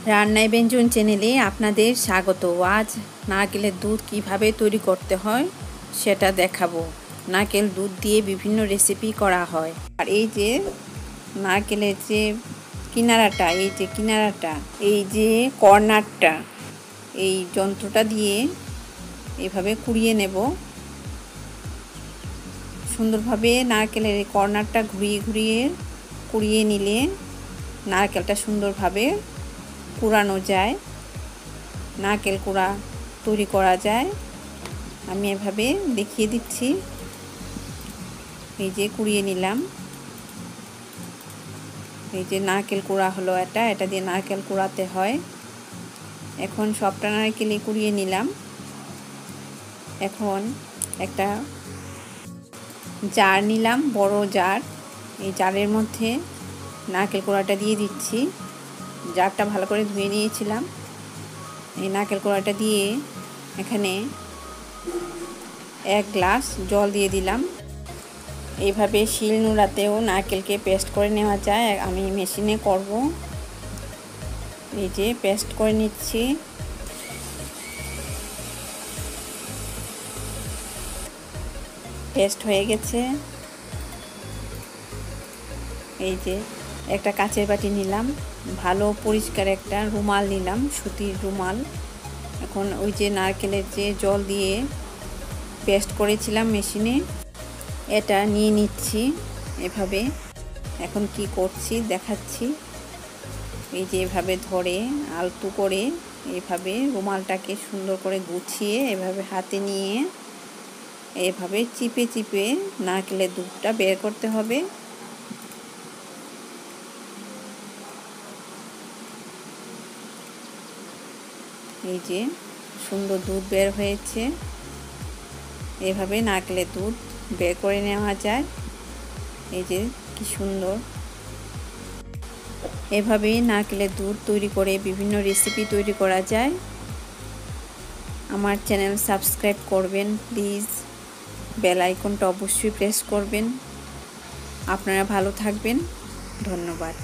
রান্নায় ব্যঞ্জন চ্যানেলে আপনাদের স্বাগত। আজ নারকেলের দুধ কিভাবে তৈরি করতে হয় সেটা দেখাবো। নারকেল দুধ দিয়ে বিভিন্ন রেসিপি করা হয়। আর এই যে নারকেলের যে কিনারাটা, এই যে কর্নারটা, এই যন্ত্রটা দিয়ে এভাবে কুড়িয়ে নেব। সুন্দরভাবে নারকেলের এই কর্নারটা ঘুরিয়ে ঘুরিয়ে কুড়িয়ে নিলে নারকেলটা সুন্দরভাবে কুড়ানো যায়, নারকেল কুড়া তৈরি করা যায়। আমি এভাবে দেখিয়ে দিচ্ছি। এই যে কুড়িয়ে নিলাম, এই যে নারকেল কুড়া হলো, এটা দিয়ে নারকেল কুড়াতে হয়। এখন সবটা নারকেলই কুড়িয়ে নিলাম। এখন একটা জার নিলাম, বড় জার। এই জারের মধ্যে নারকেল কুড়াটা দিয়ে দিচ্ছি। জারটা ভালো করে ধুয়ে নিয়েছিলাম। এই নারকেল কোড়াটা দিয়ে এখানে 1 গ্লাস জল দিয়ে দিলাম। এইভাবে শিল নোড়াতেও নারকেলকে পেস্ট করে নেওয়া যায়, আমি মেশিনে করব। এই যে পেস্ট করে নিচ্ছি। পেস্ট হয়ে গেছে। এই যে একটা কাচের বাটি নিলাম, ভালো পরিষ্কার একটা রুমাল নিলাম, সুতির রুমাল। এখন ওই যে নারকেলের যে জল দিয়ে পেস্ট করেছিলাম মেশিনে, এটা নিয়ে নিচ্ছি এভাবে। এখন কি করছি দেখাচ্ছি। এই যে এভাবে ধরে আলতু করে এভাবে রুমালটাকে সুন্দর করে গুছিয়ে এভাবে হাতে নিয়ে এভাবে চিপে চিপে নারকেলের দুধটা বের করতে হবে। এই যে সুন্দর দুধ বের হয়েছে। এভাবে নারকেলের দুধ বের করে নেওয়া যায়। এই যে কি সুন্দর। এভাবেই নারকেলের দুধ তৈরি করে বিভিন্ন রেসিপি তৈরি করা যায়। আমার চ্যানেল সাবস্ক্রাইব করবেন প্লিজ, বেল আইকনটা অবশ্যই প্রেস করবেন। আপনারা ভালো থাকবেন, ধন্যবাদ।